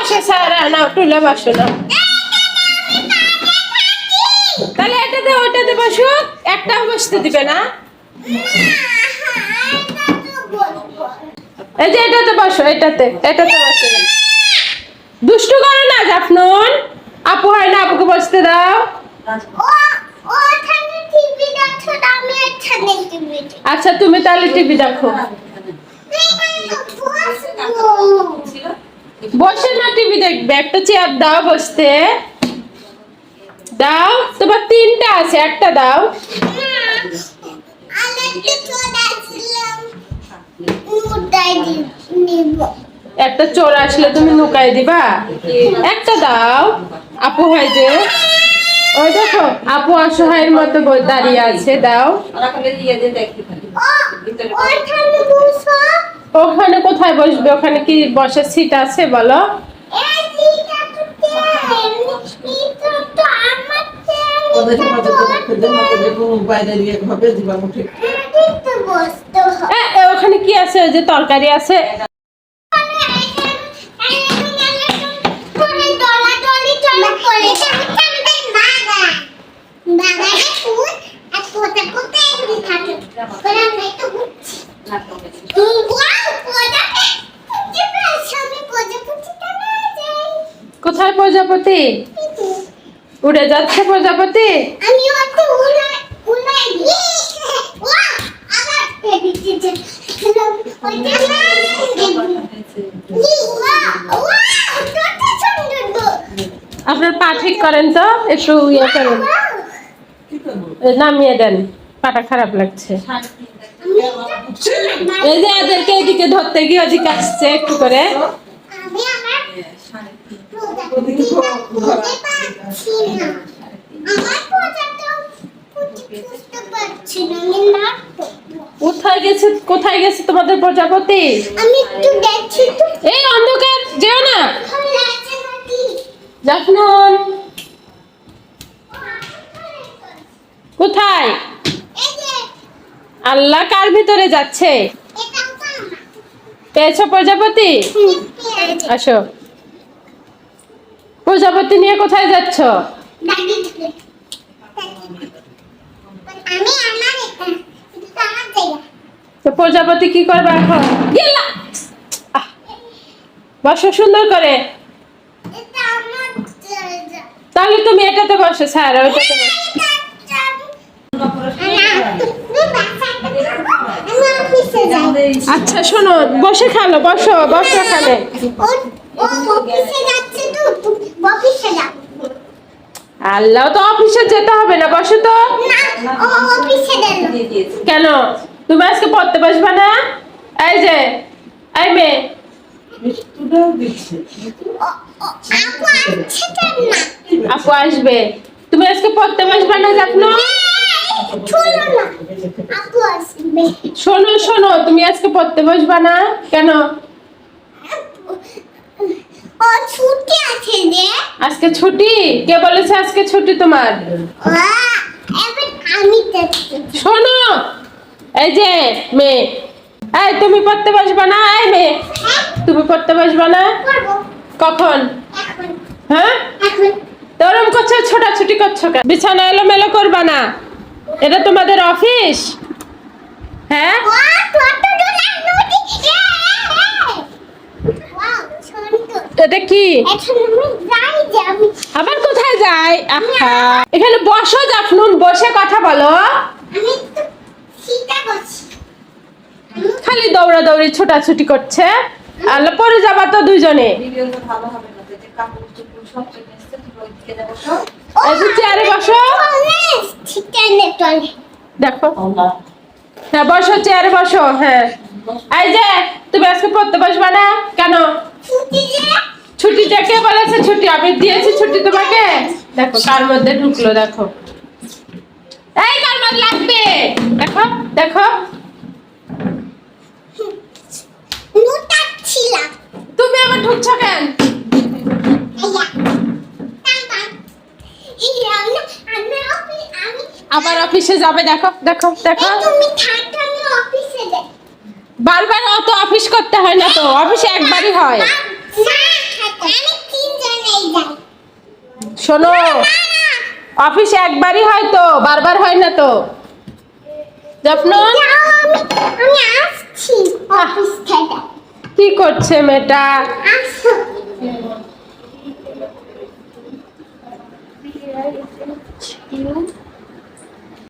বসে স্যার না টুলে বসো না তাহলে এটাতে ওটাতে বসো একটাও বসতে দিবে না এই যে এটাতে বসো এটাতে বসো দুষ্টু করো না জাফনুন আপু হয় না আপুকে বসতে দাও আচ্ছা তুমি তাহলে টিভি দেখো বসে না টিভি দেখবে একটা চেয়ার দাও বসতে দাও তোমার তিনটা আছে একটা দাও একটা চোর আসলে তুমি নুকাই দিবা একটা দাও আপু হয় যে ওই দেখো আপু অসহায়ের মতো দাঁড়িয়ে আছে দাও ওখানে কোথায় বসবে ওখানে কি বসার সিট আছে বলো ওখানে কি আছে ওই যে তরকারি আছে কোথায় প্রজাপতি উড়ে যাচ্ছে প্রজাপতি আপনার পা ঠিক করেন তো একটু ইয়ে করেন নামিয়ে দেন পাটা খারাপ লাগছে এই যে এদেরকে এদিকে ধরতে গিয়ে ওদিকে আসছে একটু করে কোথায় গেছে তোমাদের প্রজাপতি এই অন্ধকার যেও না জাফনুন কোথায় আল্লাহ কার ভিতরে যাচ্ছে পেয়েছো প্রজাপতি আসো প্রজাপতি নিয়ে কোথায় যাচ্ছ তো প্রজাপতি কি করবে এখন বসো সুন্দর করে তাহলে তুমি এটাতে বসো স্যার ওইটাতে বসো আচ্ছা শোনো বসে খেলো বসো এখানে আল্লাহ তো অফিসে যেতে হবে না বসো তো কেন তুমি আজকে পড়তে বসবে না এই যে এই মেয়ে আপু আসবে তুমি আজকে পড়তে বসবে না জাফনুন শোনো তুমি আজকে পড়তে বসবে না কেন আজকে ছুটি কে বলেছে আজকে ছুটি তোমার শোনো এই যে মেয়ে এই তুমি পড়তে বসবে না এই মেয়ে তুমি পড়তে বসবে না কখন হ্যাঁ তোরম করছো ছোটাছুটি করছো কেন বিছানা এলোমেলো করবা না এটা তোমাদের অফিস হ্যাঁ এটা কি আবার কোথায় যায় এখানে বসো জাফনুন বসে কথা বলো খালি দৌড়াদৌড়ি ছোটাছুটি করছে আল্লাহ পরে যাবা তো দুইজনে চেয়ারে বসো দেখো হ্যাঁ বসো চেয়ারে বসো হ্যাঁ এই যে তুমি আজকে পড়তে বসবা না কেন ছুটিটা কে বলেছে ছুটি আমি দিয়েছি ছুটি তোমাকে দেখো কার মধ্যে ঢুকলো দেখো এই কার মধ্যে লাগবে দেখো দেখো তুমি আবার ঢুকছো কেন আবার অফিসে যাবে দেখো দেখো দেখো বারবার অত অফিস করতে হয় না তো অফিসে একবারই হয় শোনো, অফিস একবারই হয় তো, বারবার হয় না তো। জাফলন আমি আসছি অফিস থেকে। কি করছে মেয়েটা?